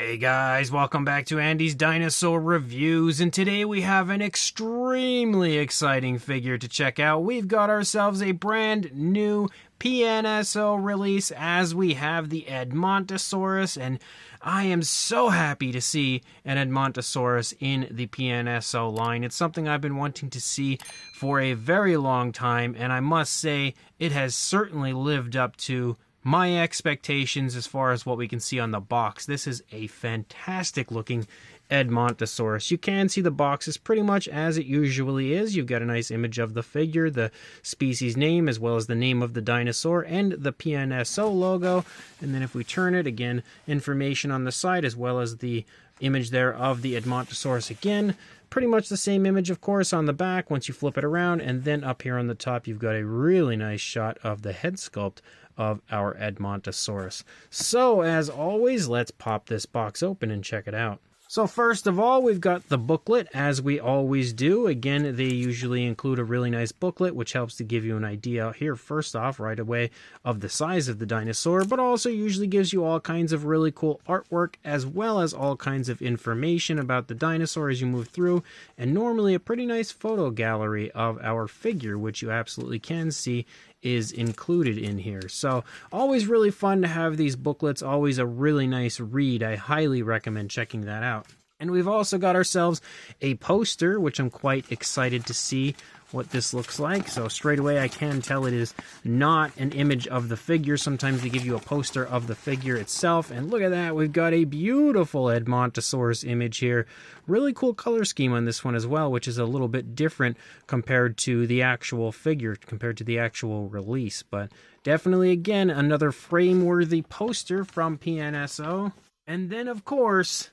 Hey guys, welcome back to Andy's Dinosaur Reviews, and today we have an extremely exciting figure to check out. We've got ourselves a brand new PNSO release as we have the Edmontosaurus, and I am so happy to see an Edmontosaurus in the PNSO line. It's something I've been wanting to see for a very long time, and I must say it has certainly lived up to my expectations as far as what we can see on the box. This is a fantastic looking Edmontosaurus. You can see the box is pretty much as it usually is. You've got a nice image of the figure, the species name, as well as the name of the dinosaur and the PNSO logo. And then if we turn it, again, information on the side as well as the image there of the Edmontosaurus again. Pretty much the same image, of course, on the back once you flip it around. And then up here on the top, you've got a really nice shot of the head sculpt of our Edmontosaurus. So, as always, let's pop this box open and check it out. So first of all, we've got the booklet, as we always do. Again, they usually include a really nice booklet, which helps to give you an idea here, first off, right away, of the size of the dinosaur, but also usually gives you all kinds of really cool artwork, as well as all kinds of information about the dinosaur as you move through, and normally a pretty nice photo gallery of our figure, which you absolutely can see is included in here. So always really fun to have these booklets, always a really nice read. I highly recommend checking that out. And we've also got ourselves a poster, which I'm quite excited to see what this looks like. So straight away I can tell it is not an image of the figure. Sometimes they give you a poster of the figure itself, and look at that, we've got a beautiful Edmontosaurus image here. Really cool color scheme on this one as well, which is a little bit different compared to the actual figure, compared to the actual release. But definitely, again, another frame-worthy poster from PNSO. And then, of course,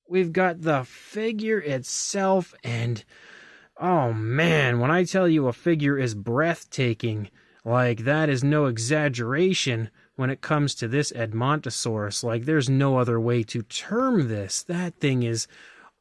we've got the figure itself, and oh man, when I tell you a figure is breathtaking, like that is no exaggeration when it comes to this Edmontosaurus. Like there's no other way to term this. That thing is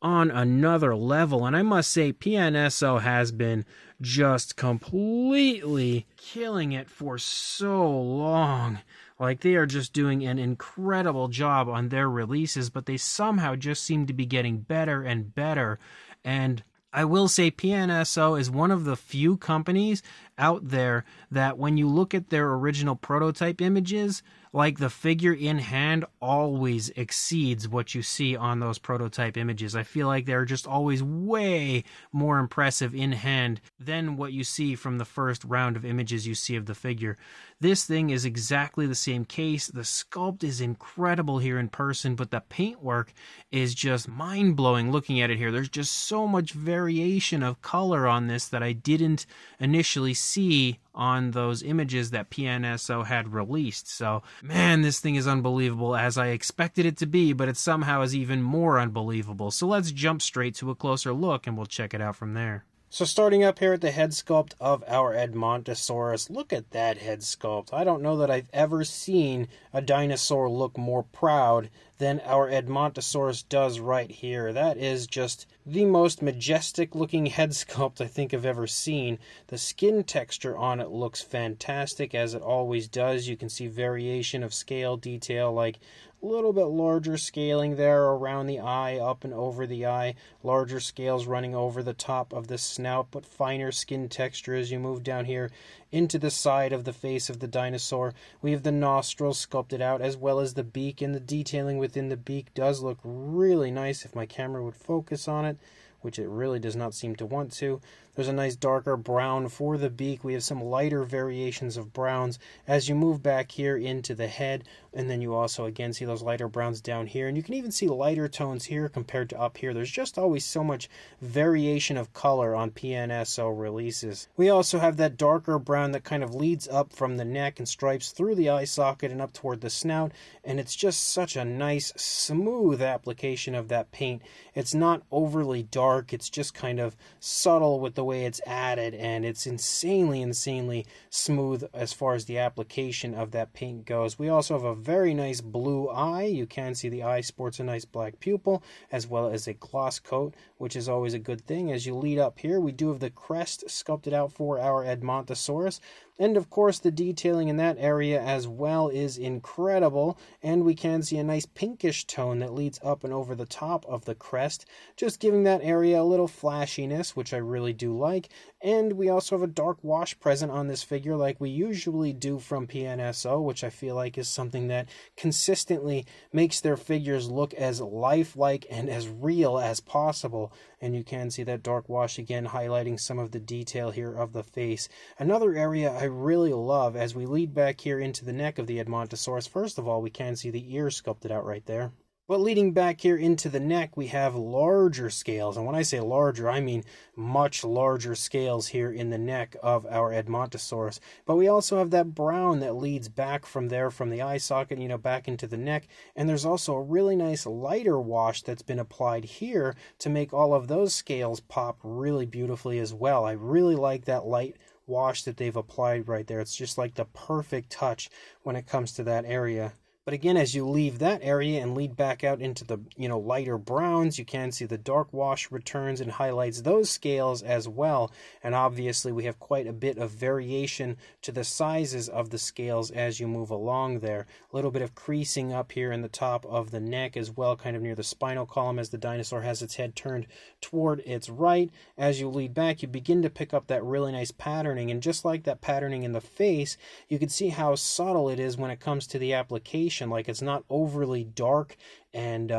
on another level, and I must say PNSO has been just completely killing it for so long. Like they are just doing an incredible job on their releases, but they somehow just seem to be getting better and better. And I will say PNSO is one of the few companies out there that when you look at their original prototype images, like the figure in hand always exceeds what you see on those prototype images. I feel like they're just always way more impressive in hand than what you see from the first round of images you see of the figure. This thing is exactly the same case. The sculpt is incredible here in person, but the paintwork is just mind-blowing looking at it here. There's just so much variation of color on this that I didn't initially see on those images that PNSO had released. So, man, this thing is unbelievable, as I expected it to be, but it somehow is even more unbelievable. So let's jump straight to a closer look and we'll check it out from there. So starting up here at the head sculpt of our Edmontosaurus, look at that head sculpt. I don't know that I've ever seen a dinosaur look more proud than our Edmontosaurus does right here. That is just the most majestic looking head sculpt I think I've ever seen. The skin texture on it looks fantastic, as it always does. You can see variation of scale detail, like a little bit larger scaling there around the eye, up and over the eye, larger scales running over the top of the snout, but finer skin texture as you move down here into the side of the face of the dinosaur. We have the nostrils sculpted out, as well as the beak, and the detailing within the beak does look really nice if my camera would focus on it, which it really does not seem to want to. There's a nice darker brown for the beak. We have some lighter variations of browns as you move back here into the head, and then you also again see those lighter browns down here, and you can even see lighter tones here compared to up here. There's just always so much variation of color on PNSO releases. We also have that darker brown that kind of leads up from the neck and stripes through the eye socket and up toward the snout, and it's just such a nice smooth application of that paint. It's not overly dark, it's just kind of subtle with the the way it's added, and it's insanely smooth as far as the application of that paint goes. We also have a very nice blue eye. You can see the eye sports a nice black pupil, as well as a gloss coat, which is always a good thing. As you lead up here, we do have the crest sculpted out for our Edmontosaurus. And of course, the detailing in that area as well is incredible. And we can see a nice pinkish tone that leads up and over the top of the crest, just giving that area a little flashiness, which I really do like. And we also have a dark wash present on this figure like we usually do from PNSO, which I feel like is something that consistently makes their figures look as lifelike and as real as possible. And you can see that dark wash again highlighting some of the detail here of the face. Another area I really love as we lead back here into the neck of the Edmontosaurus. First of all, we can see the ears sculpted out right there. But leading back here into the neck, we have larger scales. And when I say larger, I mean much larger scales here in the neck of our Edmontosaurus. But we also have that brown that leads back from there, from the eye socket, back into the neck. And there's also a really nice lighter wash that's been applied here to make all of those scales pop really beautifully as well. I really like that light wash that they've applied right there. It's just like the perfect touch when it comes to that area. But again, as you leave that area and lead back out into the, lighter browns, you can see the dark wash returns and highlights those scales as well. And obviously we have quite a bit of variation to the sizes of the scales as you move along there. A little bit of creasing up here in the top of the neck as well, kind of near the spinal column as the dinosaur has its head turned toward its right. As you lead back, you begin to pick up that really nice patterning. And just like that patterning in the face, you can see how subtle it is when it comes to the application. Like it's not overly dark, and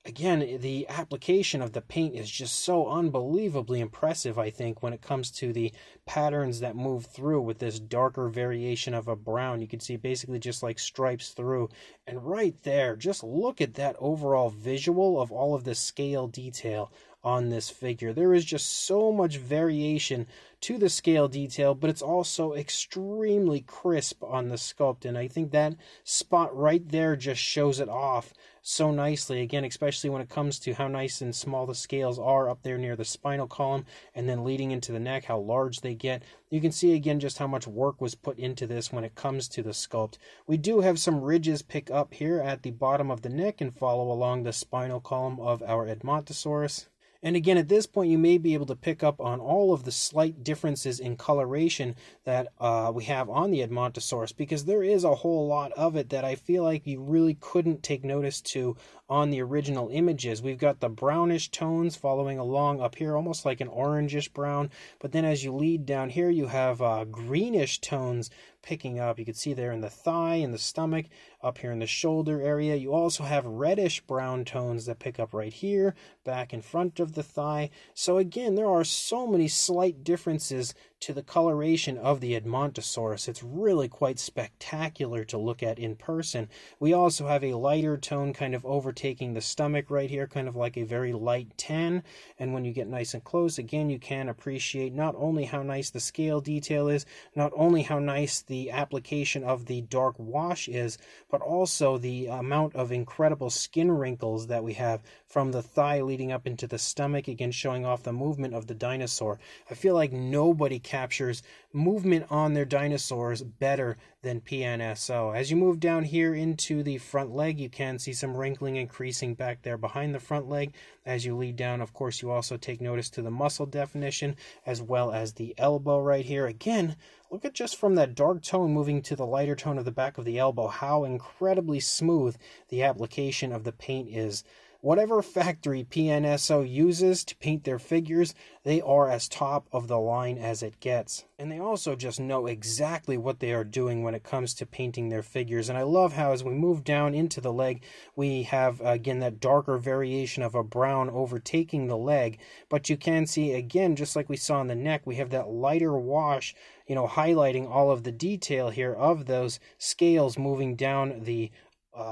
again, the application of the paint is just so unbelievably impressive, I think, when it comes to the patterns that move through with this darker variation of a brown. You can see basically just like stripes through. And right there, just look at that overall visual of all of the scale detail on this figure. There is just so much variation to the scale detail, but it's also extremely crisp on the sculpt, and I think that spot right there just shows it off so nicely, again, especially when it comes to how nice and small the scales are up there near the spinal column, and then leading into the neck, how large they get. You can see again just how much work was put into this when it comes to the sculpt. We do have some ridges pick up here at the bottom of the neck and follow along the spinal column of our Edmontosaurus. And again, at this point, you may be able to pick up on all of the slight differences in coloration that we have on the Edmontosaurus, because there is a whole lot of it that I feel like you really couldn't take notice to on the original images. We've got the brownish tones following along up here, almost like an orangish brown. But then as you lead down here, you have greenish tones picking up. You can see there in the thigh and the stomach, up here in the shoulder area. You also have reddish brown tones that pick up right here, back in front of the thigh. So again, there are so many slight differences to the coloration of the Edmontosaurus. It's really quite spectacular to look at in person. We also have a lighter tone kind of overtaking the stomach right here, kind of like a very light tan. And when you get nice and close, again, you can appreciate not only how nice the scale detail is, not only how nice the application of the dark wash is, but also the amount of incredible skin wrinkles that we have from the thigh leading up into the stomach, again showing off the movement of the dinosaur. I feel like nobody captures movement on their dinosaurs better than PNSO. As you move down here into the front leg, you can see some wrinkling and creasing back there behind the front leg. As you lead down, of course, you also take notice to the muscle definition as well as the elbow right here. Again, look at just from that dark tone moving to the lighter tone of the back of the elbow, how incredibly smooth the application of the paint is. Whatever factory PNSO uses to paint their figures, they are as top of the line as it gets. And they also just know exactly what they are doing when it comes to painting their figures. And I love how as we move down into the leg, we have, again, that darker variation of a brown overtaking the leg. But you can see, again, just like we saw in the neck, we have that lighter wash, highlighting all of the detail here of those scales moving down the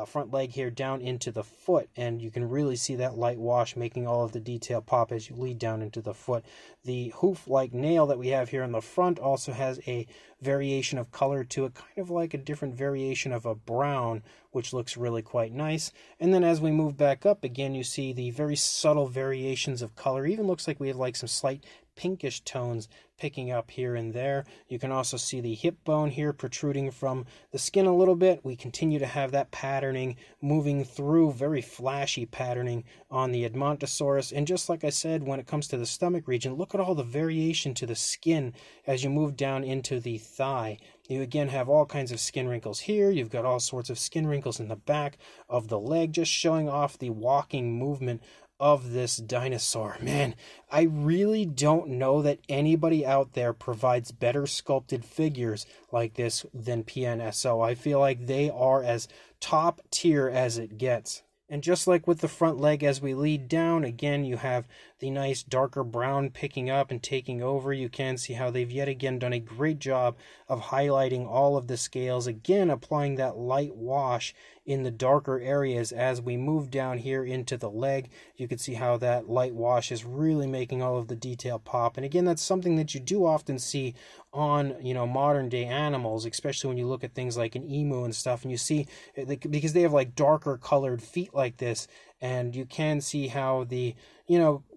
front leg here down into the foot, and you can really see that light wash making all of the detail pop as you lead down into the foot. The hoof-like nail that we have here in the front also has a variation of color to it, kind of like a different variation of a brown, which looks really quite nice. And then as we move back up again, you see the very subtle variations of color. Even looks like we have like some slight pinkish tones picking up here and there. You can also see the hip bone here protruding from the skin a little bit. We continue to have that patterning moving through, very flashy patterning on the Edmontosaurus. And just like I said, when it comes to the stomach region, look at all the variation to the skin as you move down into the thigh. You again have all kinds of skin wrinkles here. You've got all sorts of skin wrinkles in the back of the leg, just showing off the walking movement of this dinosaur. Man, I really don't know that anybody out there provides better sculpted figures like this than PNSO. I feel like they are as top tier as it gets. And just like with the front leg, as we lead down, again, you have the nice darker brown picking up and taking over. You can see how they've yet again done a great job of highlighting all of the scales, again applying that light wash in the darker areas. As we move down here into the leg, you can see how that light wash is really making all of the detail pop. And again, that's something that you do often see on, modern day animals, especially when you look at things like an emu and stuff, and you see, because they have like darker colored feet like this, and you can see how the,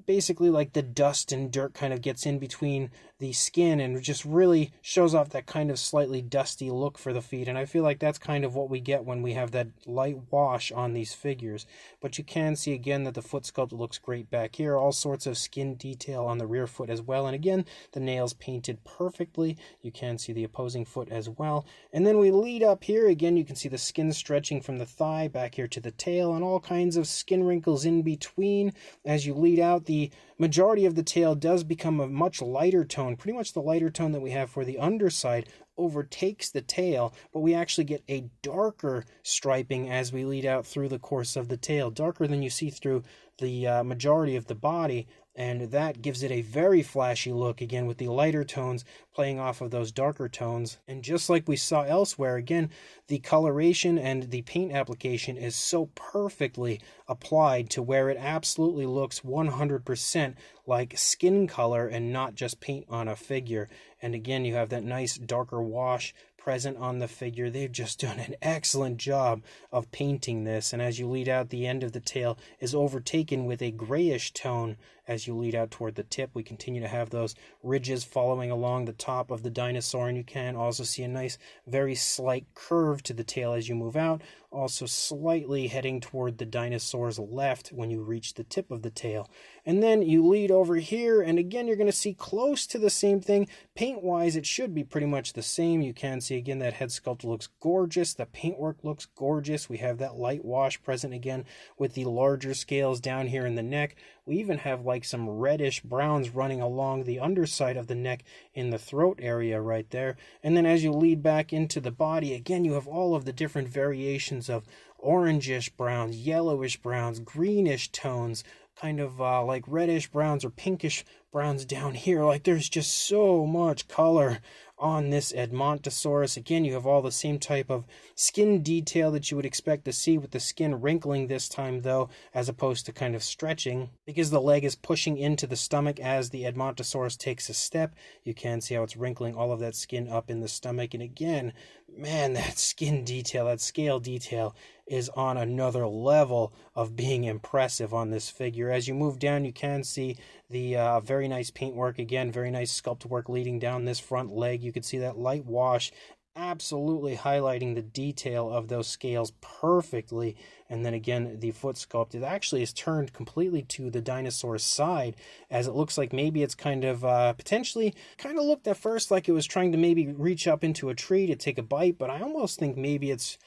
basically like the dust and dirt kind of gets in between the skin and just really shows off that kind of slightly dusty look for the feet. And I feel like that's kind of what we get when we have that light wash on these figures. But you can see again that the foot sculpt looks great back here, all sorts of skin detail on the rear foot as well. And again, the nails painted perfectly. You can see the opposing foot as well. And then we lead up here again, you can see the skin stretching from the thigh back here to the tail, and all kinds of skin wrinkles in between. As you lead out, the majority of the tail does become a much lighter tone. Pretty much the lighter tone that we have for the underside overtakes the tail, but we actually get a darker striping as we lead out through the course of the tail, darker than you see through the majority of the body. And that gives it a very flashy look, again, with the lighter tones playing off of those darker tones. And just like we saw elsewhere, again, the coloration and the paint application is so perfectly applied to where it absolutely looks 100% like skin color and not just paint on a figure. And again, you have that nice darker wash present on the figure. They've just done an excellent job of painting this. And as you lead out, the end of the tail is overtaken with a grayish tone. As you lead out toward the tip, we continue to have those ridges following along the top of the dinosaur, and you can also see a nice, very slight curve to the tail as you move out, also slightly heading toward the dinosaur's left when you reach the tip of the tail. And then you lead over here, and again, you're going to see close to the same thing. Paint-wise, it should be pretty much the same. You can see, again, that head sculpt looks gorgeous. The paintwork looks gorgeous. We have that light wash present again with the larger scales down here in the neck. We even have like some reddish browns running along the underside of the neck in the throat area right there. And then as you lead back into the body, again, you have all of the different variations of orangish browns, yellowish browns, greenish tones, kind of like reddish browns or pinkish browns down here. Like, there's just so much color on this Edmontosaurus. Again, you have all the same type of skin detail that you would expect to see, with the skin wrinkling this time though, as opposed to kind of stretching, because the leg is pushing into the stomach as the Edmontosaurus takes a step. You can see how it's wrinkling all of that skin up in the stomach. And again, man, that skin detail, that scale detail is on another level of being impressive on this figure. As you move down, you can see the very nice paintwork. Again, very nice sculpt work leading down this front leg. You can see that light wash absolutely highlighting the detail of those scales perfectly. And then again, the foot sculpt, it actually is turned completely to the dinosaur's side, as it looks like maybe it's kind of potentially kind of looked at first like it was trying to maybe reach up into a tree to take a bite, but I almost think maybe it's,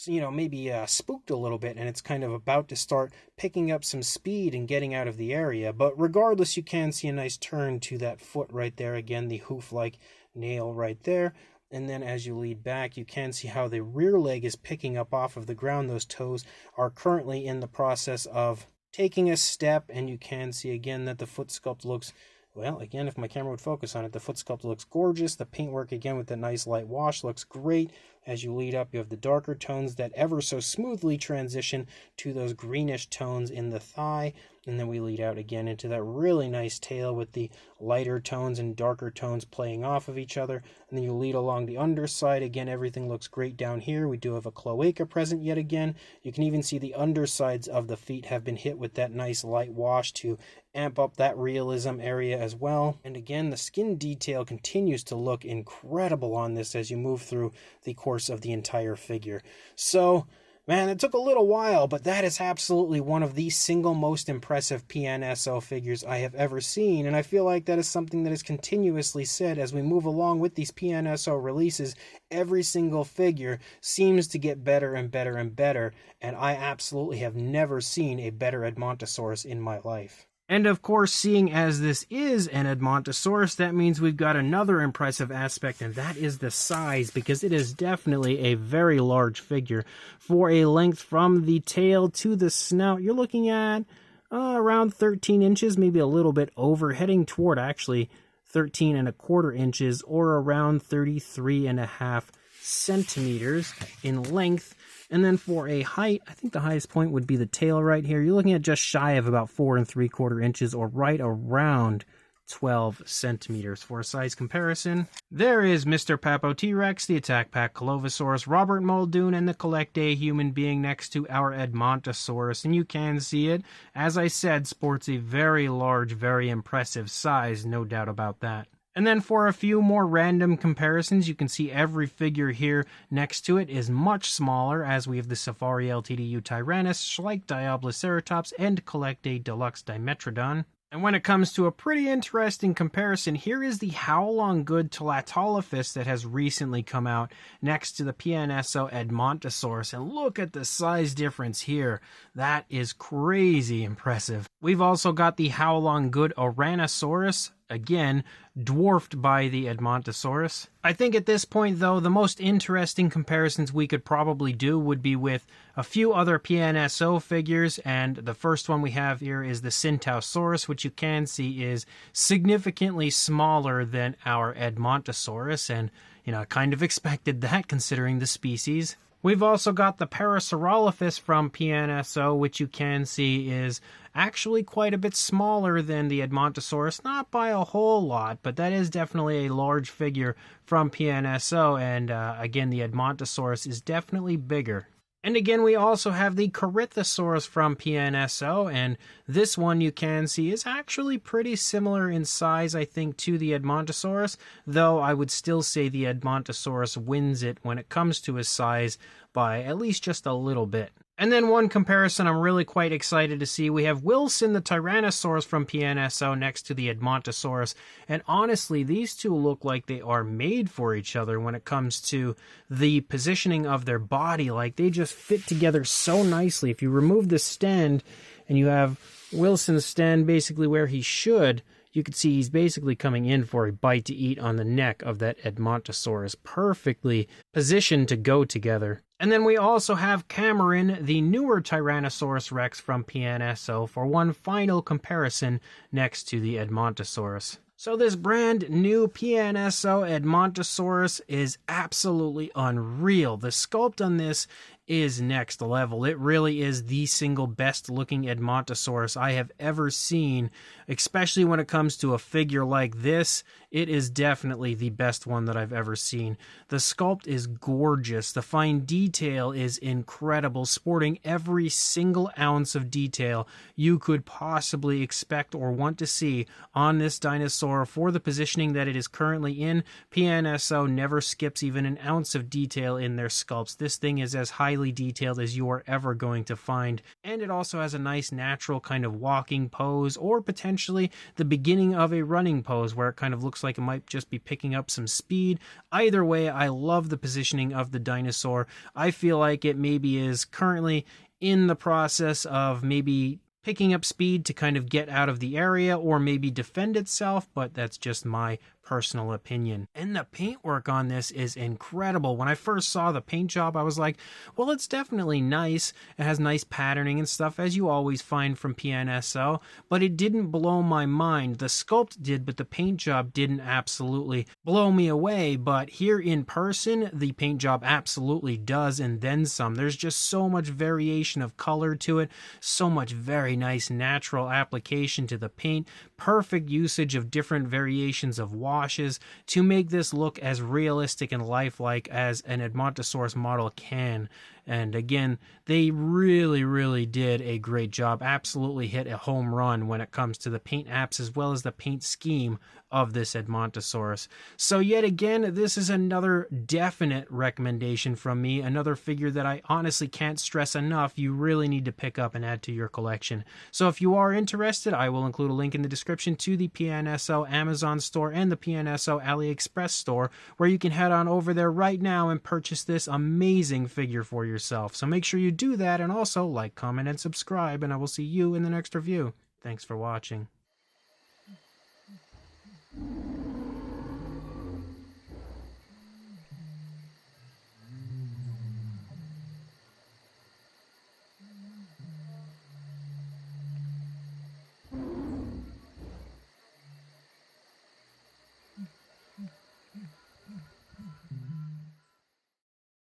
maybe spooked a little bit, and it's kind of about to start picking up some speed and getting out of the area. But regardless, you can see a nice turn to that foot right there. Again, the hoof-like nail right there. And then as you lead back, you can see how the rear leg is picking up off of the ground. Those toes are currently in the process of taking a step, and you can see again that the foot sculpt looks, well, again, if my camera would focus on it, the foot sculpt looks gorgeous. The paintwork, again, with the nice light wash looks great. As you lead up, you have the darker tones that ever so smoothly transition to those greenish tones in the thigh. And then we lead out again into that really nice tail with the lighter tones and darker tones playing off of each other. And then you lead along the underside. Again, everything looks great down here. We do have a cloaca present yet again. You can even see the undersides of the feet have been hit with that nice light wash to amp up that realism area as well. And again, the skin detail continues to look incredible on this as you move through the course of the entire figure. So, man, it took a little while, but that is absolutely one of the single most impressive PNSO figures I have ever seen, and I feel like that is something that is continuously said as we move along with these PNSO releases. Every single figure seems to get better and better and better, and I absolutely have never seen a better Edmontosaurus in my life. And of course, seeing as this is an Edmontosaurus, that means we've got another impressive aspect, and that is the size, because it is definitely a very large figure. For a length from the tail to the snout, you're looking at around 13 inches, maybe a little bit over, heading toward actually 13.25 inches, or around 33.5 centimeters in length. And then for a height, I think the highest point would be the tail right here. You're looking at just shy of about 4.75 inches, or right around 12 centimeters. For a size comparison, there is Mr. Papo T-Rex, the Attack Pack Colovosaurus, Robert Muldoon, and the Collect Day human being next to our Edmontosaurus. And you can see it, as I said, sports a very large, very impressive size, no doubt about that. And then for a few more random comparisons, you can see every figure here next to it is much smaller, as we have the Safari LTDU Tyrannus, Schleich Diabloceratops, and Collect Day Deluxe Dimetrodon. And when it comes to a pretty interesting comparison, here is the Howlong Good Tlatolophus that has recently come out next to the PNSO Edmontosaurus. And look at the size difference here. That is crazy impressive. We've also got the Howlong Good Ouranosaurus, again, dwarfed by the Edmontosaurus. I think at this point, though, the most interesting comparisons we could probably do would be with a few other PNSO figures, and the first one we have here is the Centausaurus, which you can see is significantly smaller than our Edmontosaurus, and, I kind of expected that considering the species. We've also got the Parasaurolophus from PNSO, which you can see is actually quite a bit smaller than the Edmontosaurus, not by a whole lot, but that is definitely a large figure from PNSO, and again, the Edmontosaurus is definitely bigger. And again, we also have the Corythosaurus from PNSO, and this one you can see is actually pretty similar in size, I think, to the Edmontosaurus, though I would still say the Edmontosaurus wins it when it comes to his size by at least just a little bit. And then one comparison I'm really quite excited to see, we have Wilson the Tyrannosaurus from PNSO next to the Edmontosaurus, and honestly, these two look like they are made for each other when it comes to the positioning of their body. Like, they just fit together so nicely. If you remove the stand and you have Wilson's stand basically where he should, you can see he's basically coming in for a bite to eat on the neck of that Edmontosaurus, perfectly positioned to go together. And then we also have Cameron, the newer Tyrannosaurus Rex from PNSO, for one final comparison next to the Edmontosaurus. So this brand new PNSO Edmontosaurus is absolutely unreal. The sculpt on this is next level. It really is the single best looking Edmontosaurus I have ever seen, especially when it comes to a figure like this. It is definitely the best one that I've ever seen. The sculpt is gorgeous. The fine detail is incredible, sporting every single ounce of detail you could possibly expect or want to see on this dinosaur. For the positioning that it is currently in, PNSO never skips even an ounce of detail in their sculpts. This thing is as highly detailed as you are ever going to find, and it also has a nice natural kind of walking pose, or potentially the beginning of a running pose where it kind of looks like it might just be picking up some speed. Either way, I love the positioning of the dinosaur. I feel like it maybe is currently in the process of maybe picking up speed to kind of get out of the area or maybe defend itself, but that's just my personal opinion. And the paintwork on this is incredible. When I first saw the paint job, I was like, well, it's definitely nice. It has nice patterning and stuff, as you always find from PNSO, but it didn't blow my mind. The sculpt did, but the paint job didn't absolutely blow me away. But here in person, the paint job absolutely does, and then some. There's just so much variation of color to it, so much very nice natural application to the paint, perfect usage of different variations of washes to make this look as realistic and lifelike as an Edmontosaurus model can. And again, they really did a great job. Absolutely hit a home run when it comes to the paint apps as well as the paint scheme of this Edmontosaurus. So yet again, this is another definite recommendation from me, another figure that I honestly can't stress enough you really need to pick up and add to your collection. So if you are interested, I will include a link in the description to the PNSO Amazon store and the PNSO Aliexpress store, where you can head on over there right now and purchase this amazing figure for yourself. So make sure you do that, and also like, comment, and subscribe, and I will see you in the next review. Thanks for watching.